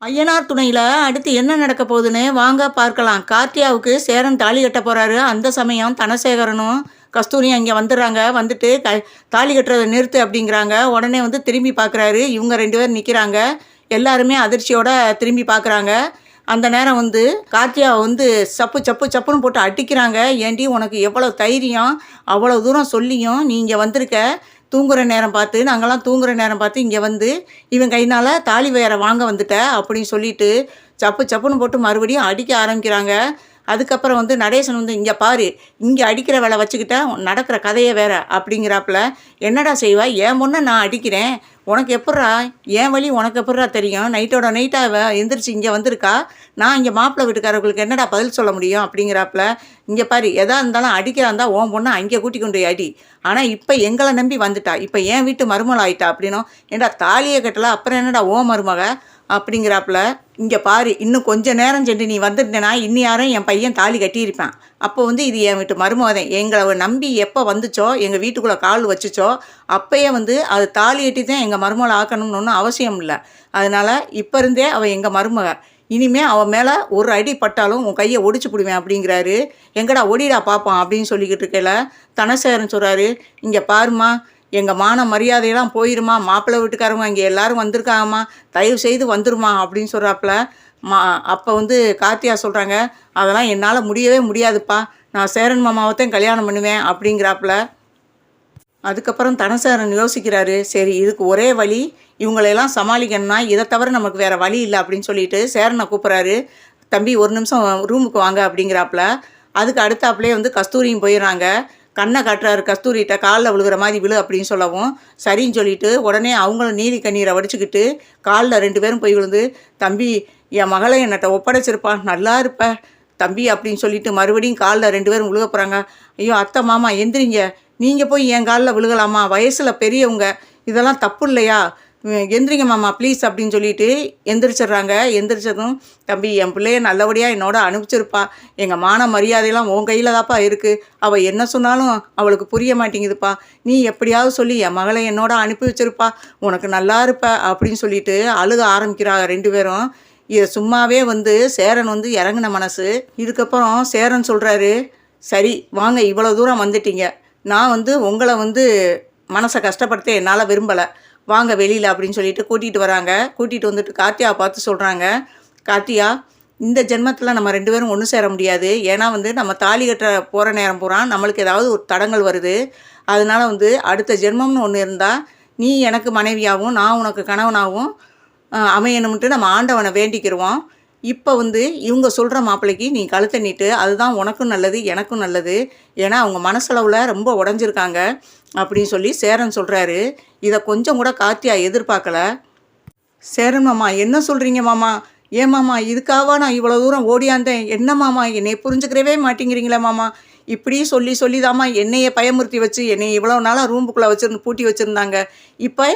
ஐயனார் துணையில அடுத்து என்ன நடக்க போகுதுன்னு வாங்க பார்க்கலாம். கார்த்தியாவுக்கு சேரன் தாலி கட்ட போறாரு. அந்த சமயம் தனசேகரனும் கஸ்தூரியும் இங்கே வந்துடுறாங்க. வந்துட்டு தாலி கட்டுறதை நிறுத்து அப்படிங்கிறாங்க. உடனே வந்து திரும்பி பார்க்குறாரு. இவங்க 2 பேர் நிற்கிறாங்க. எல்லாருமே அதிர்ச்சியோட திரும்பி பார்க்குறாங்க. அந்த நேரம் வந்து கார்த்தியாவை வந்து சப்பு சப்பு சப்புன்னு போட்டு அடிக்கிறாங்க. ஏண்டி உனக்கு எவ்வளோ தைரியம், அவ்வளோ தூரம் சொல்லியும் நீ இங்கே வந்திருக்க, தூங்குகிற நேரம் பார்த்து, நாங்கள்லாம் தூங்குகிற நேரம் பார்த்து இங்கே வந்து இவன் கையினால் தாலி வேற வாங்க வந்துட்ட அப்படின்னு சொல்லிட்டு சப்பு சப்புன்னு போட்டு மறுபடியும் அடிக்க ஆரம்பிக்கிறாங்க. அதுக்கப்புறம் வந்து நடேசன் வந்து இங்கே பாரு, இங்கே அடிக்கிற வேலை வச்சுக்கிட்டா நடக்கிற கதையே வேற அப்படிங்கிறாப்புல. என்னடா செய்வா, என் பொண்ணை நான் அடிக்கிறேன், உனக்கு எப்பட்றா, என் வழி உனக்கு எப்பட்றா தெரியும், நைட்டோட நைட்டாக எந்திரிச்சு இங்கே வந்திருக்கா, நான் இங்கே மாப்பிள்ளை வீட்டுக்காரர்களுக்கு என்னடா பதில் சொல்ல முடியும் அப்படிங்கிறாப்புல. இங்கே பாரு, எதா இருந்தாலும் அடிக்கிறா இருந்தால் உன் பொண்ணை அங்கே கூட்டி கொண்டு அடி, ஆனால் இப்போ எங்களை நம்பி வந்துட்டா, இப்போ என் வீட்டு மருமகள் ஆயிட்டா அப்படின்னும். ஏண்டா தாலியை கட்டலை, அப்புறம் என்னடா ஓ மருமக அப்படிங்கிறாப்புல. இங்கே பாரு, இன்னும் கொஞ்சம் நேரம் சென்று நீ வந்துட்டேன்னா இன்னும் யாரும் என் பையன் தாலி கட்டியிருப்பான். அப்போ வந்து இது என் வீட்டு மருமகன், எங்களை நம்பி எப்போ வந்துச்சோ, எங்கள் வீட்டுக்குள்ளே கால் வச்சுச்சோ, அப்போயே வந்து அது தாலி கட்டி தான் எங்கள் மருமகளை ஆக்கணும்னு ஒன்றும் அவசியம் இல்லை. அதனால் இப்போ இருந்தே அவள் எங்கள் மருமக, இனிமேல் அவன் மேலே ஒரு அடி பட்டாலும் உன் கையை ஒடிச்சு பிடுவேன் அப்படிங்கிறாரு. எங்கடா ஒடிடா பார்ப்பான் அப்படின்னு சொல்லிக்கிட்டு இருக்கையில் தனசேகரன் சொல்கிறாரு, இங்கே பாருமா, எங்கள் மான மரியாதையெல்லாம் போயிருமா, மாப்பிள்ளை வீட்டுக்காரங்க இங்கே எல்லோரும் வந்திருக்காங்கம்மா, தயவு செய்து வந்துருமா அப்படின்னு சொல்கிறாப்புல. அப்போ வந்து கார்த்தியா சொல்கிறாங்க, அதெல்லாம் என்னால் முடியவே முடியாதுப்பா, நான் சேரன் மாமாவைத்தான் கல்யாணம் பண்ணுவேன் அப்படிங்கிறாப்புல. அதுக்கப்புறம் தனசேகரன் யோசிக்கிறாரு, சரி இதுக்கு ஒரே வழி, இவங்களையெல்லாம் சமாளிக்கணும்னா இதை தவிர நமக்கு வேறு வழி இல்லை அப்படின்னு சொல்லிட்டு சேரனை கூப்பிட்றாரு. தம்பி ஒரு நிமிஷம் ரூமுக்கு வாங்க அப்படிங்கிறாப்புல. அதுக்கு அடுத்தாப்புலேயே வந்து கஸ்தூரியும் போயிடுறாங்க. கண்ணை காட்டுறாரு கஸ்தூரிகிட்ட, காலில் விழுகிற மாதிரி விழு அப்படின்னு சொல்லவும் சரின்னு சொல்லிட்டு உடனே அவங்களும் நீதி கண்ணீரை வடிச்சுக்கிட்டு காலில் 2 பேரும் போய் விழுந்து, தம்பி என் மகளை என்னட்ட ஒப்படைச்சிருப்பா, நல்லா இருப்ப தம்பி அப்படின்னு சொல்லிட்டு மறுபடியும் காலில் 2 பேரும் விழுக போகிறாங்க. ஐயோ அத்தை மாமா எந்திரிங்க, நீங்கள் போய் என் காலில் விழுகலாமா, வயசில் பெரியவங்க, இதெல்லாம் தப்பு இல்லையா, எந்திரிங்க மாமா ப்ளீஸ் அப்படின்னு சொல்லிட்டு எந்திரிச்சிட்றாங்க. எந்திரிச்சதும், தம்பி என் பிள்ளைய நல்லபடியாக என்னோட அனுப்பிச்சிருப்பா, எங்கள் மான மரியாதையெல்லாம் உன் கையில் தான்ப்பா இருக்குது, அவள் என்ன சொன்னாலும் அவளுக்கு புரிய மாட்டேங்குதுப்பா, நீ எப்படியாவது சொல்லி என் மகளை என்னோட அனுப்பி வச்சிருப்பா, உனக்கு நல்லா இருப்ப அப்படின்னு சொல்லிட்டு அழுக ஆரம்பிக்கிறாங்க 2 பேரும். இதை சும்மாவே வந்து சேரன் வந்து இறங்கின மனசு. இதுக்கப்புறம் சேரன் சொல்கிறாரு, சரி வாங்க, இவ்வளோ தூரம் வந்துட்டீங்க, நான் வந்து உங்களை வந்து மனசை கஷ்டப்படுத்த என்னால் விரும்பலை, வாங்க வெளியில் அப்படின்னு சொல்லிட்டு கூட்டிகிட்டு வராங்க. கூட்டிகிட்டு வந்துட்டு கார்த்தியாவை பார்த்து சொல்கிறாங்க, கார்த்தியா இந்த ஜென்மத்தில் நம்ம 2 பேரும் ஒன்று சேர முடியாது, ஏன்னா வந்து நம்ம தாலி கட்ட போகிற நேரம் பூரா நம்மளுக்கு ஏதாவது ஒரு தடங்கள் வருது, அதனால் வந்து அடுத்த ஜென்மம்னு ஒன்று இருந்தால் நீ எனக்கு மனைவியாகவும் நான் உனக்கு கணவனாகவும் அமையணும்ட்டு நம்ம ஆண்டவனை வேண்டிக்கிடுவோம். இப்போ வந்து இவங்க சொல்கிற மாப்பிள்ளைக்கு நீ கழுத்தை நீட்டு, அதுதான் உனக்கும் நல்லது எனக்கும் நல்லது, ஏன்னா அவங்க மனசளவில் ரொம்ப உடஞ்சிருக்காங்க அப்படின்னு சொல்லி சேரன் சொல்கிறாரு. இதை கொஞ்சம் கூட கார்த்தியா எதிர்பார்க்கல. சேரன் மாமா என்ன சொல்கிறீங்க மாமா, ஏன் மாமா இதுக்காக நான் இவ்வளோ தூரம் ஓடியாந்தேன், என்ன மாமா என்னை புரிஞ்சுக்கிறவே மாட்டேங்கிறீங்களே மாமா, இப்படி சொல்லி சொல்லிதாம்மா என்னையை பயமுறுத்தி வச்சு என்னை இவ்வளோ நாளாக ரூமுக்குள்ளே பூட்டி வச்சுருந்தாங்க, இப்போ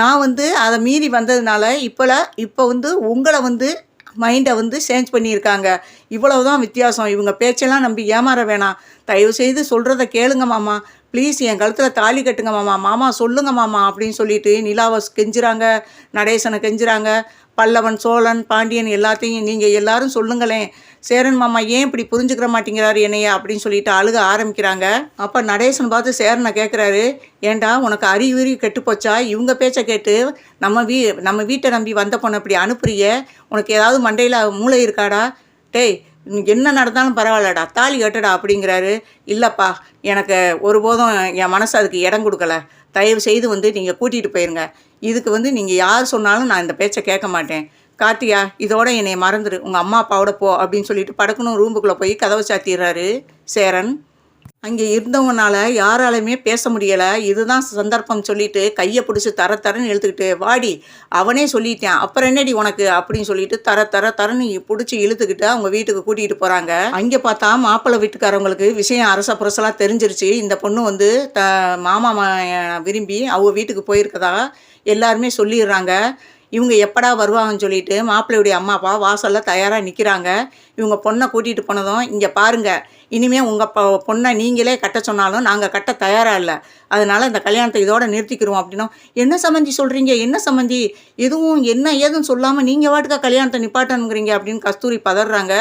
நான் வந்து அதை மீறி வந்ததுனால இப்போ வந்து உங்களை வந்து மைண்டை வந்து சேஞ்ச் பண்ணியிருக்காங்க, இவ்வளவுதான் வித்தியாசம், இவங்க பேச்செல்லாம் நம்பி ஏமாற வேணாம், தயவுசெய்து சொல்கிறத கேளுங்க மாமா, ப்ளீஸ் என் கழுத்தில் தாலி கட்டுங்க மாமா, மாமா சொல்லுங்க மாமா அப்படின்னு சொல்லிட்டு நிலாவை கெஞ்சுறாங்க, நடேசனை கெஞ்சுறாங்க, பல்லவன் சோழன் பாண்டியன் எல்லாத்தையும் நீங்கள் எல்லாரும் சொல்லுங்களேன், சேரன் மாமா ஏன் இப்படி புரிஞ்சுக்கிற மாட்டேங்கிறாரு என்னைய அப்படின்னு சொல்லிட்டு அழுக ஆரம்பிக்கிறாங்க. அப்போ நடேசன் பார்த்து சேரனை கேட்குறாரு, ஏண்டா உனக்கு அறிவுரி கெட்டுப்போச்சா, இவங்க பேச்சை கேட்டு நம்ம வீட்டை நம்பி வந்த பொண்ணை இப்படி அனுப்புறிய, உனக்கு ஏதாவது மண்டையில் மூளை இருக்காடா, டேய் என்ன நடந்தாலும் பரவாயில்லடா தாலி கட்டுடா அப்படிங்கிறாரு. இல்லைப்பா, எனக்கு ஒருபோதும் என் மனசு அதுக்கு இடம் கொடுக்கல, தயவு செய்து வந்து நீங்கள் கூட்டிகிட்டு போயிருங்க, இதுக்கு வந்து நீங்கள் யார் சொன்னாலும் நான் இந்த பேச்சை கேட்க மாட்டேன், கார்த்தியா இதோட என்னை மறந்துடு, உங்கள் அம்மா அப்பாவோட போ அப்படின்னு சொல்லிட்டு படக்கணும் ரூமுக்குள்ளே போய் கதவை சாத்திடுறாரு சேரன். அங்கே இருந்தவங்கனால யாராலையுமே பேச முடியலை, இதுதான் சந்தர்ப்பம் சொல்லிட்டு கையை பிடிச்சி தரன்னு இழுத்துக்கிட்டு, வாடி அவனே சொல்லிட்டேன் அப்புறம் என்னடி உனக்கு அப்படின்னு சொல்லிட்டு தரன்னு பிடிச்சி இழுத்துக்கிட்டு அவங்க வீட்டுக்கு கூட்டிகிட்டு போகிறாங்க. அங்கே பார்த்தா மாப்பிள்ளை வீட்டுக்காரவங்களுக்கு விஷயம் அரச புரசலாக தெரிஞ்சிருச்சு, இந்த பொண்ணு வந்து மாமா விரும்பி அவங்க வீட்டுக்கு போயிருக்கதா எல்லாருமே சொல்லிடுறாங்க. இவங்க எப்படா வருவாங்கன்னு சொல்லிட்டு மாப்பிள்ளையுடைய அம்மா அப்பா வாசலில் தயாராக நிற்கிறாங்க. இவங்க பொண்ணை கூட்டிகிட்டு போனதும், இங்கே பாருங்க, இனிமேல் உங்கள் பொண்ணை நீங்களே கட்ட சொன்னாலும் நாங்கள் கட்ட தயாராக இல்லை, அதனால் இந்த கல்யாணத்தை இதோட நிறுத்திக்கிறோம் அப்படின்னும். என்ன சம்மந்தி சொல்கிறீங்க, என்ன சம்மந்தி, எதுவும் என்ன ஏதுன்னு சொல்லாமல் நீங்கள் வாட்டுக்கா கல்யாணத்தை நிப்பாட்டணுங்கிறீங்க அப்படின்னு கஸ்தூரி பதறாங்க.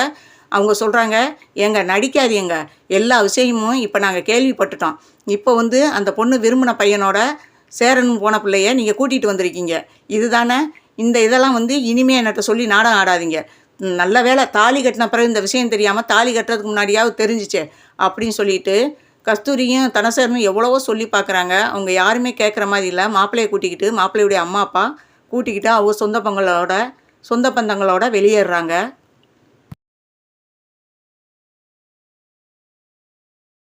அவங்க சொல்கிறாங்க, ஏங்க நடிக்காதீங்க, எல்லா விஷயமும் இப்போ நாங்கள் கேள்விப்பட்டுட்டோம். இப்போ அந்த பொண்ணு விரும்பின பையனோட சேரன் போன பிள்ளைய நீங்கள் கூட்டிகிட்டு வந்திருக்கீங்க, இதுதானே? இந்த இதெல்லாம் இனிமே என்கிட்ட சொல்லி நாடகம் ஆடாதீங்க. நல்ல வேளை தாலி கட்டின பிறகு இந்த விஷயம் தெரியாமல் தாலி கட்டுறதுக்கு முன்னாடியாவது தெரிஞ்சிச்சே அப்படின்னு சொல்லிட்டு கஸ்தூரியும் தனசேரனும் எவ்வளவோ சொல்லி பார்க்குறாங்க. அவங்க யாருமே கேட்குற மாதிரி இல்லை. மாப்பிள்ளையை கூட்டிக்கிட்டு, மாப்பிள்ளையுடைய அம்மா அப்பா கூட்டிக்கிட்டு அவங்க சொந்த பந்தங்களோட வெளியேறுறாங்க.